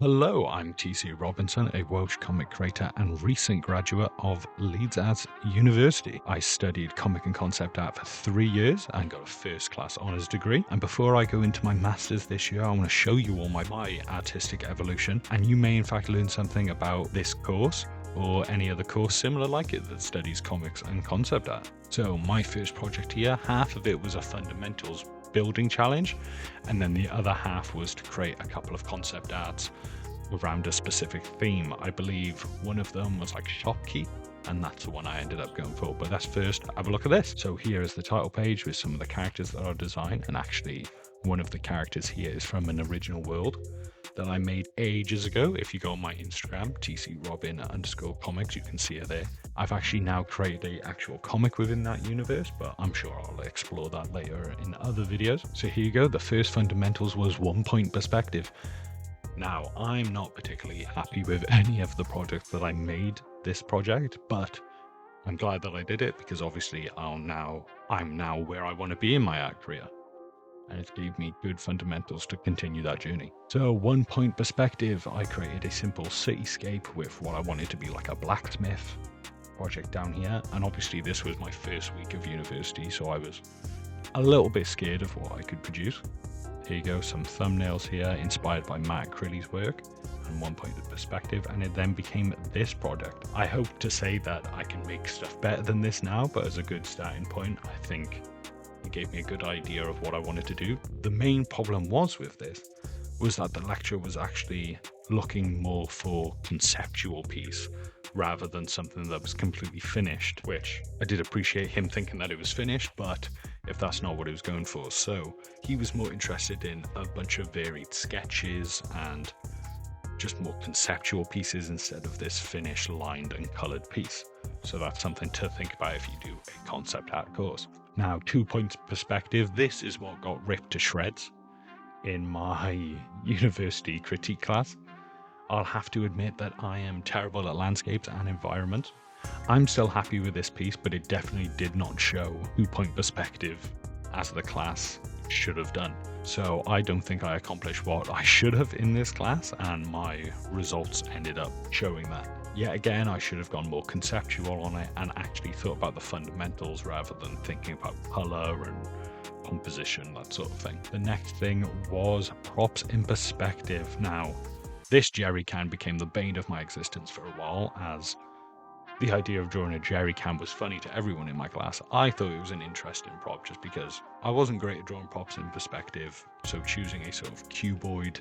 Hello, I'm TC Robinson, a Welsh comic creator and recent graduate of Leeds Arts University. I studied comic and concept art for 3 years and got a first class honours degree. And before I go into my masters this year, I want to show you all my artistic evolution. And you may in fact learn something about this course or any other course similar like it that studies comics and concept art. So my first project here, half of it was a fundamentals building challenge, and then the other half was to create a couple of concept arts around a specific theme. I believe one of them was like shopkeep, and that's the one I ended up going for. But let's first have a look at this. So here is the title page with some of the characters that are designed, and actually one of the characters here is from an original world that I made ages ago. If you go on my Instagram, tcrobin_comics, you can see it there. I've actually now created an actual comic within that universe, but I'm sure I'll explore that later in other videos. So here you go. The first fundamentals was 1 point perspective. Now, I'm not particularly happy with any of the products that I made this project, but I'm glad that I did it because obviously I'm now where I want to be in my art career. And it gave me good fundamentals to continue that journey. So 1 point perspective, I created a simple cityscape with what I wanted to be like a blacksmith project down here. And obviously this was my first week of university, so I was a little bit scared of what I could produce. Here you go, some thumbnails here inspired by Matt Crilly's work and 1 point perspective, and it then became this product. I hope to say that I can make stuff better than this now, but as a good starting point, I think it gave me a good idea of what I wanted to do. The main problem was with this was that the lecturer was actually looking more for conceptual piece rather than something that was completely finished, which I did appreciate him thinking that it was finished, but if that's not what he was going for. So he was more interested in a bunch of varied sketches and just more conceptual pieces instead of this finished lined and colored piece. So that's something to think about if you do a concept art course. Now, 2 points perspective, this is what got ripped to shreds in my university critique class. I'll have to admit that I am terrible at landscapes and environment. I'm still happy with this piece, but it definitely did not show 2 point perspective as the class should have done. So I don't think I accomplished what I should have in this class, and my results ended up showing that. Yet again, I should have gone more conceptual on it and actually thought about the fundamentals rather than thinking about color and composition, that sort of thing. The next thing was props in perspective. Now, this jerry can became the bane of my existence for a while, as the idea of drawing a jerry can was funny to everyone in my class. I thought it was an interesting prop just because I wasn't great at drawing props in perspective, so choosing a sort of cuboid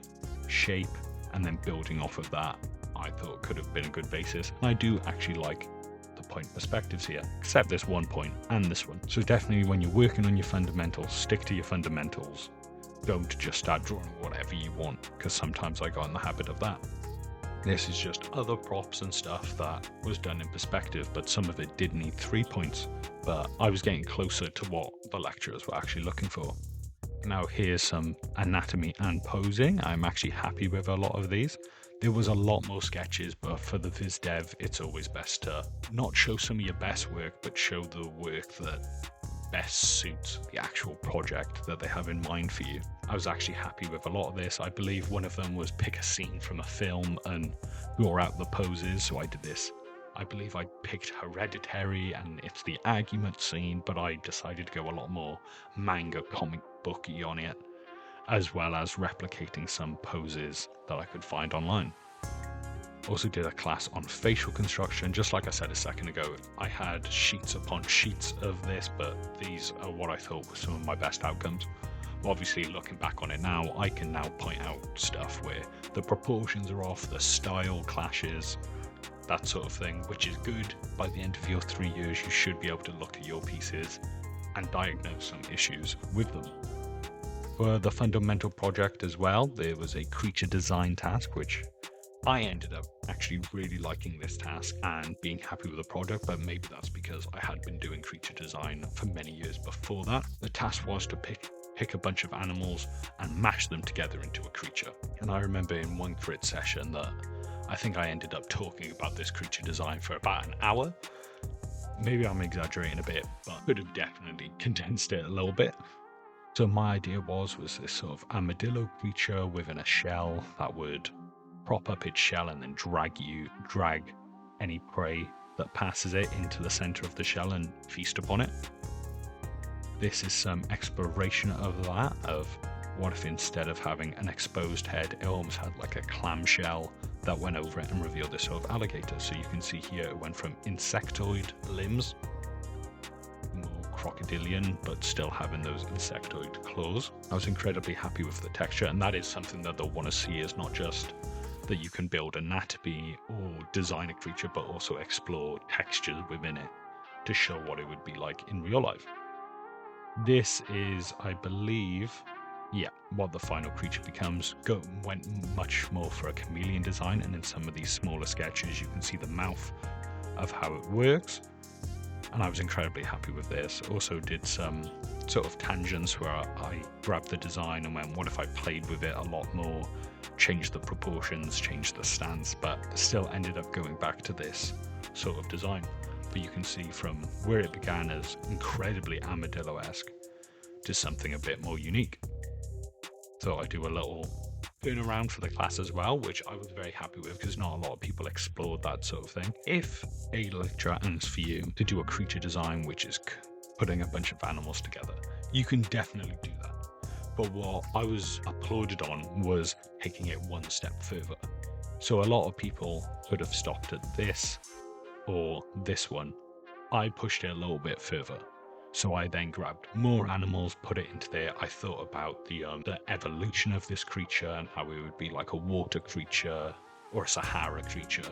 shape and then building off of that, I thought could have been a good basis. I do actually like the point perspectives here, except this 1 point and this one. So definitely when you're working on your fundamentals, stick to your fundamentals. Don't just start drawing whatever you want, because sometimes I got in the habit of that. This is just other props and stuff that was done in perspective, but some of it did need 3 points, but I was getting closer to what the lecturers were actually looking for. Now here's some anatomy and posing. I'm actually happy with a lot of these. There was a lot more sketches, but for the Viz Dev, it's always best to not show some of your best work, but show the work that best suits the actual project that they have in mind for you. I was actually happy with a lot of this. I believe one of them was pick a scene from a film and draw out the poses. So I did this. I believe I picked Hereditary and it's the argument scene, but I decided to go a lot more manga comic booky on it, as well as replicating some poses that I could find online. Also did a class on facial construction. Just like I said a second ago, I had sheets upon sheets of this, but these are what I thought were some of my best outcomes. Obviously, looking back on it now, I can now point out stuff where the proportions are off, the style clashes, that sort of thing, which is good. By the end of your 3 years, you should be able to look at your pieces and diagnose some issues with them. For the fundamental project as well, there was a creature design task, which I ended up actually really liking this task and being happy with the product, but maybe that's because I had been doing creature design for many years before that. The task was to pick a bunch of animals and mash them together into a creature. And I remember in one crit session that I think I ended up talking about this creature design for about an hour. Maybe I'm exaggerating a bit, but could have definitely condensed it a little bit. So my idea was this sort of armadillo creature within a shell that would prop up its shell and then drag any prey that passes it into the center of the shell and feast upon it. This is some exploration of that, of what if instead of having an exposed head, it almost had like a clamshell that went over it and revealed this sort of alligator. So you can see here it went from insectoid limbs, more crocodilian, but still having those insectoid claws. I was incredibly happy with the texture, and that is something that they'll want to see, is not just that you can build anatomy or design a creature, but also explore textures within it to show what it would be like in real life. This is, I believe, what the final creature becomes. Went much more for a chameleon design, and in some of these smaller sketches you can see the mouth of how it works, and I was incredibly happy with this. Also did some sort of tangents where I grabbed the design and went, what if I played with it a lot more, changed the proportions, changed the stance, but still ended up going back to this sort of design. But you can see from where it began as incredibly armadillo-esque to something a bit more unique. Thought I'd do a little turnaround for the class as well, which I was very happy with, because not a lot of people explored that sort of thing. If a lecture asks for you to do a creature design, which is putting a bunch of animals together, you can definitely do that. But what I was applauded on was taking it one step further. So a lot of people could have stopped at this or this one. I pushed it a little bit further. So I then grabbed more animals, put it into there. I thought about the evolution of this creature and how it would be like a water creature or a Sahara creature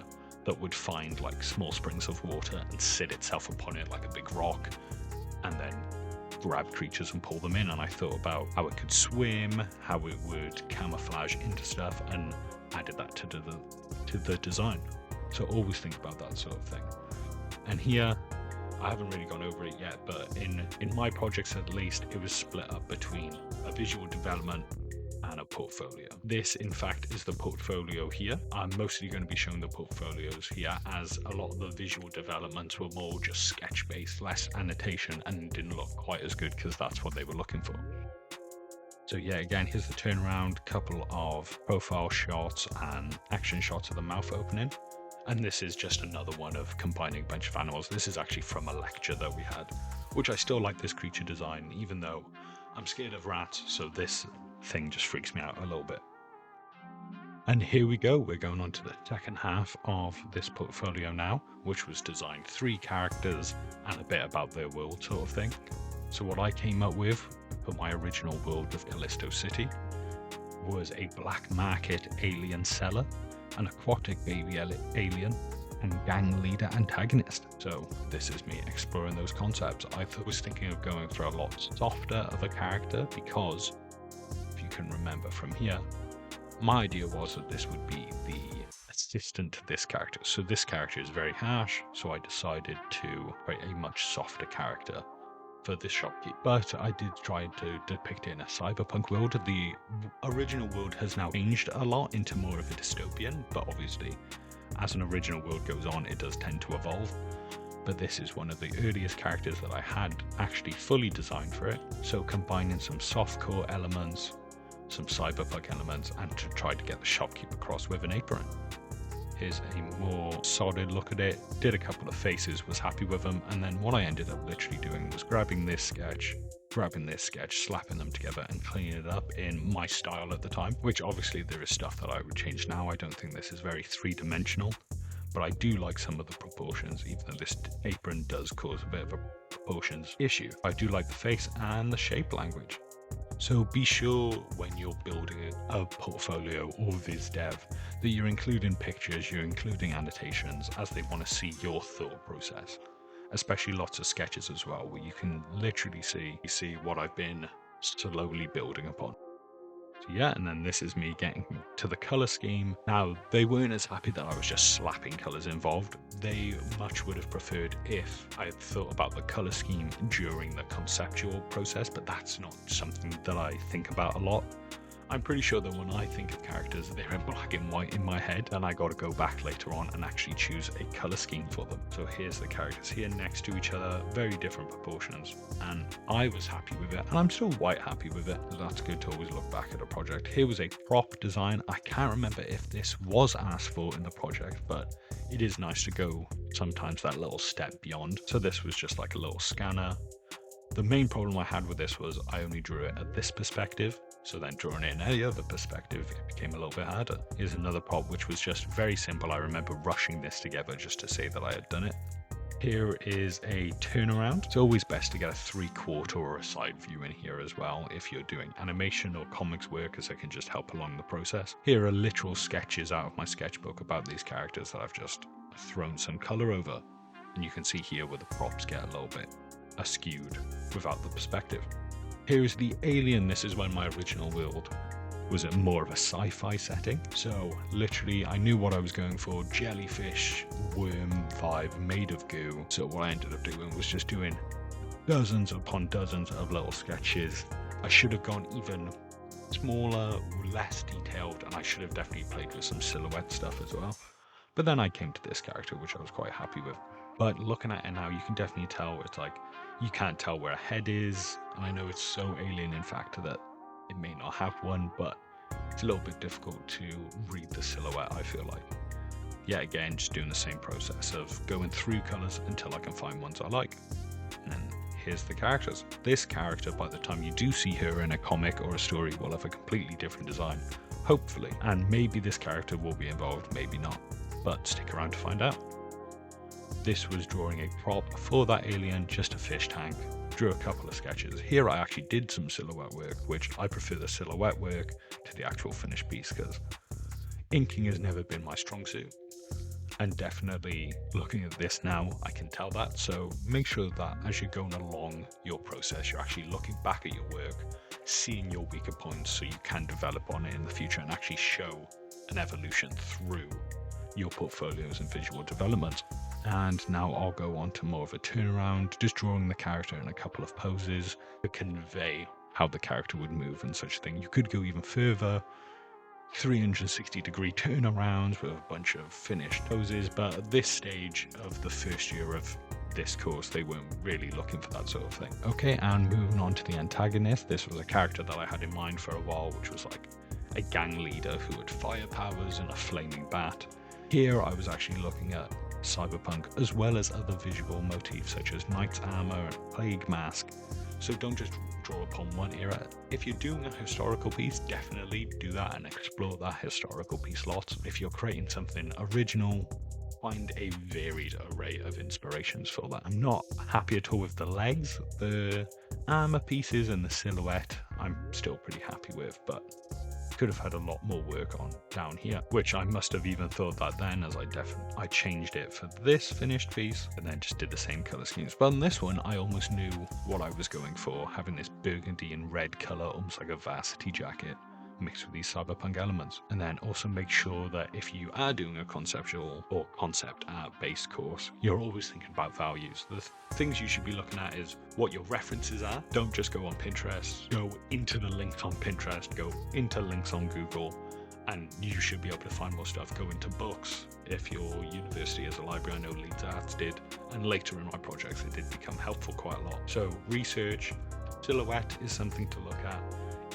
that would find like small springs of water and sit itself upon it like a big rock, and then grab creatures and pull them in. And I thought about how it could swim, how it would camouflage into stuff, and added that to the design. So always think about that sort of thing. And here, I haven't really gone over it yet, but in my projects at least, it was split up between a visual development and a portfolio. This, in fact, is the portfolio here. I'm mostly going to be showing the portfolios here, as a lot of the visual developments were more just sketch-based, less annotation, and didn't look quite as good because that's what they were looking for. So yeah, again, here's the turnaround, couple of profile shots and action shots of the mouth opening. And this is just another one of combining a bunch of animals. This is actually from a lecture that we had, which I still like this creature design, even though I'm scared of rats, so this thing just freaks me out a little bit. And here we go, we're going on to the second half of this portfolio now, which was designed 3 characters and a bit about their world sort of thing. So what I came up with for my original world of Callisto City was a black market alien seller, an aquatic baby alien, and gang leader antagonist. So this is me exploring those concepts. I was thinking of going for a lot softer of a character, because if you can remember from here, my idea was that this would be the assistant to this character. So this character is very harsh, so I decided to create a much softer character for this shopkeep. But I did try to depict it in a cyberpunk world. The original world has now changed a lot into more of a dystopian, but obviously as an original world goes on, it does tend to evolve. But this is one of the earliest characters that I had actually fully designed for it. So combining some softcore elements, some cyberpunk elements, and to try to get the shopkeep across with an apron. Here's a more solid look at it. Did a couple of faces, was happy with them, and then what I ended up literally doing was grabbing this sketch, slapping them together and cleaning it up in my style at the time, which obviously there is stuff that I would change now. I don't think this is very three-dimensional, but I do like some of the proportions, even though this apron does cause a bit of a proportions issue. I do like the face and the shape language. So be sure when you're building a portfolio or viz dev that you're including pictures, you're including annotations, as they want to see your thought process, especially lots of sketches as well, where you can literally see what I've been slowly building upon. So yeah, and then this is me getting to the color scheme. Now, they weren't as happy that I was just slapping colors involved. They much would have preferred if I had thought about the color scheme during the conceptual process, but that's not something that I think about a lot. I'm pretty sure that when I think of characters, they're in black and white in my head, and I got to go back later on and actually choose a color scheme for them. So here's the characters here next to each other, very different proportions, and I was happy with it, and I'm still quite happy with it. That's good to always look back at a project. Here was a prop design. I can't remember if this was asked for in the project, but it is nice to go sometimes that little step beyond. So this was just like a little scanner. The main problem I had with this was I only drew it at this perspective, so then drawing it in any other perspective, it became a little bit harder. Here's another prop which was just very simple. I remember rushing this together just to say that I had done it. Here is a turnaround. It's always best to get a 3/4 or a side view in here as well if you're doing animation or comics work, as it can just help along the process. Here are literal sketches out of my sketchbook about these characters that I've just thrown some color over. And you can see here where the props get a little bit askewed without the perspective. Here's the alien. This is when my original world was it more of a sci-fi setting. So literally I knew what I was going for, jellyfish, worm vibe made of goo. So what I ended up doing was just doing dozens upon dozens of little sketches. I should have gone even smaller, less detailed, and I should have definitely played with some silhouette stuff as well. But then I came to this character, which I was quite happy with. But looking at it now, you can definitely tell it's like, you can't tell where a head is. And I know it's so alien in fact that it may not have one, but it's a little bit difficult to read the silhouette, I feel like. Yet again, just doing the same process of going through colors until I can find ones I like. And here's the characters. This character, by the time you do see her in a comic or a story, will have a completely different design, hopefully. And maybe this character will be involved, maybe not. But stick around to find out. This was drawing a prop for that alien, just a fish tank. Drew a couple of sketches. Here I actually did some silhouette work, which I prefer the silhouette work to the actual finished piece because inking has never been my strong suit. And definitely looking at this now, I can tell that. So make sure that as you're going along your process, you're actually looking back at your work, seeing your weaker points so you can develop on it in the future and actually show an evolution through your portfolios and visual development. And now I'll go on to more of a turnaround, just drawing the character in a couple of poses to convey how the character would move and such thing. You could go even further, 360-degree turnarounds with a bunch of finished poses, but at this stage of the first year of this course, they weren't really looking for that sort of thing. Okay, and moving on to the antagonist. This was a character that I had in mind for a while, which was like a gang leader who had fire powers and a flaming bat. Here I was actually looking at cyberpunk as well as other visual motifs such as knight's armor and plague mask. So don't just draw upon one era. If you're doing a historical piece, definitely do that and explore that historical piece lots. If you're creating something original, find a varied array of inspirations for that. I'm not happy at all with the legs, the armor pieces and the silhouette I'm still pretty happy with, but could have had a lot more work on down here, which I must have even thought that then, as I changed it for this finished piece and then just did the same color schemes. But on this one, I almost knew what I was going for, having this burgundy and red color, almost like a varsity jacket, mixed with these cyberpunk elements. And then also make sure that if you are doing a conceptual or concept art based course, you're always thinking about values. The things you should be looking at is what your references are. Don't just go on Pinterest, go into the links on Pinterest, go into links on Google, and you should be able to find more stuff. Go into books if your university has a library. I know Leeds Arts did, and later in my projects it did become helpful quite a lot. So research, silhouette is something to look at.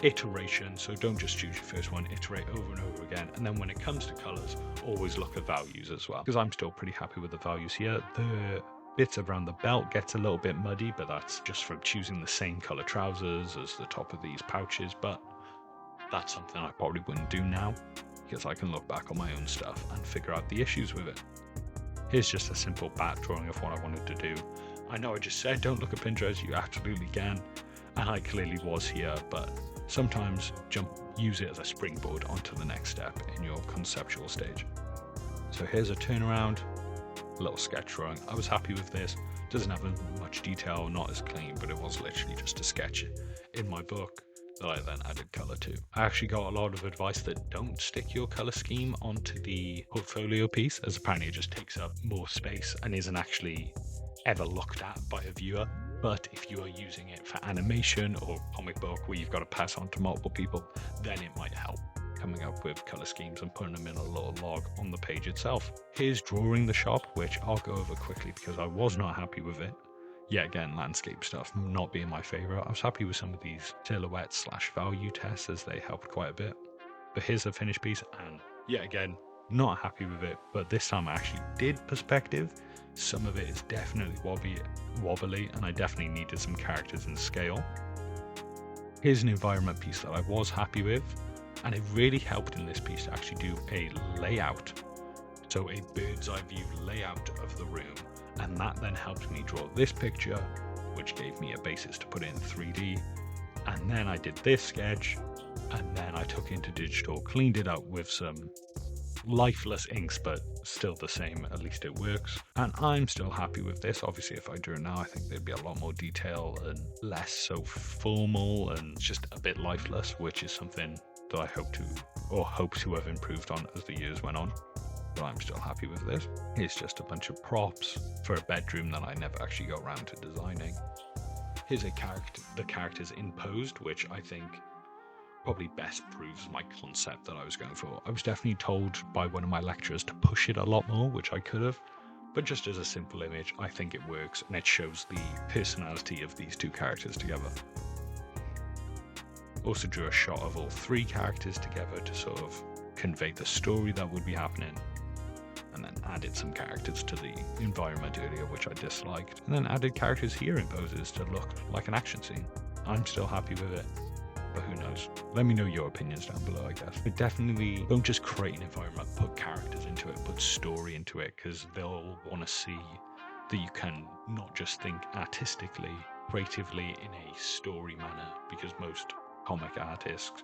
Iteration, so don't just choose your first one, iterate over and over again. And then when it comes to colors, always look at values as well, because I'm still pretty happy with the values here. The bits around the belt gets a little bit muddy, but that's just from choosing the same color trousers as the top of these pouches. But that's something I probably wouldn't do now, because I can look back on my own stuff and figure out the issues with it. Here's just a simple bat drawing of what I wanted to do. I know I just said don't look at Pinterest, you absolutely can, and I clearly was here, but sometimes use it as a springboard onto the next step in your conceptual stage. So here's a turnaround, a little sketch drawing. I was happy with this. Doesn't have much detail, not as clean, but it was literally just a sketch in my book that I then added color to. I actually got a lot of advice that don't stick your color scheme onto the portfolio piece, as apparently it just takes up more space and isn't actually ever looked at by a viewer. But if you are using it for animation or comic book where you've got to pass on to multiple people, then it might help coming up with color schemes and putting them in a little log on the page itself. Here's drawing the shop, which I'll go over quickly because I was not happy with it. Yet again, landscape stuff not being my favorite. I was happy with some of these silhouette / value tests as they helped quite a bit. But here's the finished piece, and yet again, not happy with it. But this time I actually did perspective. Some of it is definitely wobbly, and I definitely needed some characters and scale. Here's an environment piece that I was happy with, and it really helped in this piece to actually do a layout. So a bird's eye view layout of the room. And that then helped me draw this picture, which gave me a basis to put in 3D. And then I did this sketch, and then I took it into digital, cleaned it up with some lifeless inks, but still the same, at least it works. And I'm still happy with this. Obviously, if I drew it now, I think there'd be a lot more detail and less so formal and just a bit lifeless, which is something that I hope to have improved on as the years went on. But I'm still happy with this. Here's just a bunch of props for a bedroom that I never actually got around to designing. Here's the characters in posed, which I think probably best proves my concept that I was going for. I was definitely told by one of my lecturers to push it a lot more, which I could have, but just as a simple image, I think it works and it shows the personality of these two characters together. Also drew a shot of all three characters together to sort of convey the story that would be happening, and then added some characters to the environment earlier, which I disliked, and then added characters here in poses to look like an action scene. I'm still happy with it, but who knows? Let me know your opinions down below, I guess. But definitely don't just create an environment, put characters into it, put story into it, because they'll want to see that you can not just think artistically, creatively in a story manner, because most comic artists,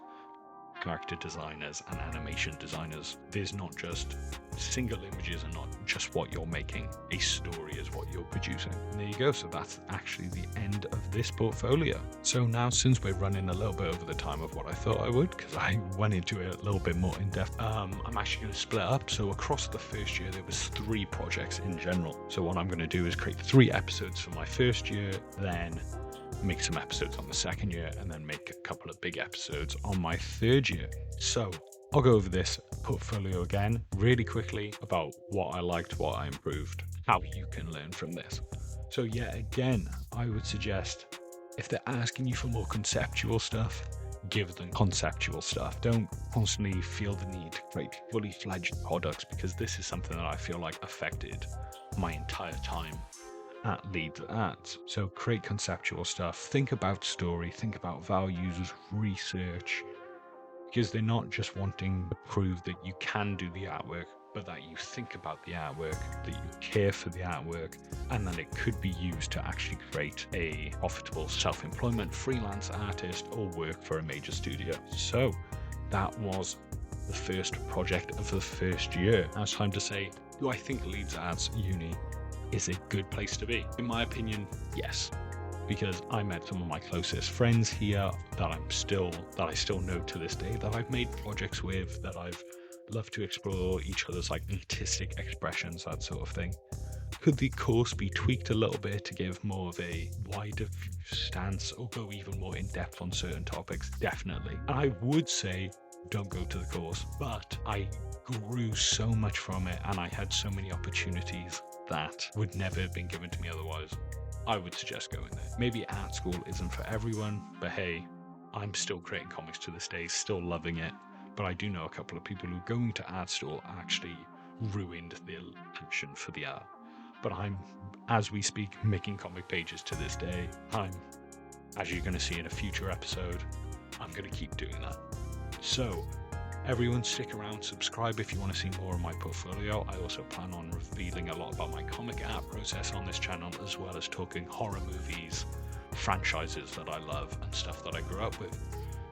character designers and animation designers, there's not just single images and not just what you're making, a story is what you're producing. And there you go. So that's actually the end of this portfolio. So now, since we're running a little bit over the time of what I thought I would, because I went into it a little bit more in depth, I'm actually going to split up. So across the first year there was 3 projects in general. So what I'm going to do is create 3 episodes for my first year, then make some episodes on the second year, and then make a couple of big episodes on my third year. So I'll go over this portfolio again really quickly about what I liked, what I improved, how you can learn from this. So yeah, again, I would suggest if they're asking you for more conceptual stuff, give them conceptual stuff. Don't constantly feel the need to create fully fledged products, because this is something that I feel like affected my entire time at Leeds Arts. So create conceptual stuff, think about story, think about values, research, because they're not just wanting to prove that you can do the artwork, but that you think about the artwork, that you care for the artwork, and that it could be used to actually create a profitable self-employment freelance artist or work for a major studio. So that was the first project of the first year. Now it's time to say, do I think Leeds Arts Uni is a good place to be? In my opinion, yes, because I met some of my closest friends here that I still know to this day, that I've made projects with, that I've loved to explore each other's like artistic expressions, that sort of thing. Could the course be tweaked a little bit to give more of a wider stance or go even more in depth on certain topics? Definitely. I would say don't go to the course, but I grew so much from it, and I had so many opportunities that would never have been given to me otherwise. I would suggest going there. Maybe art school isn't for everyone, but hey, I'm still creating comics to this day, still loving it. But I do know a couple of people who going to art school actually ruined their passion for the art. But I'm, as we speak, making comic pages to this day. As you're going to see in a future episode, I'm going to keep doing that. So everyone stick around, subscribe if you want to see more of my portfolio. I also plan on revealing a lot about my comic art process on this channel, as well as talking horror movies, franchises that I love, and stuff that I grew up with.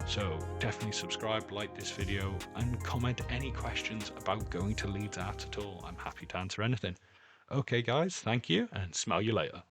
So definitely subscribe, like this video, and comment any questions about going to Leeds Arts at all. I'm happy to answer anything. Okay guys, thank you, and smell you later.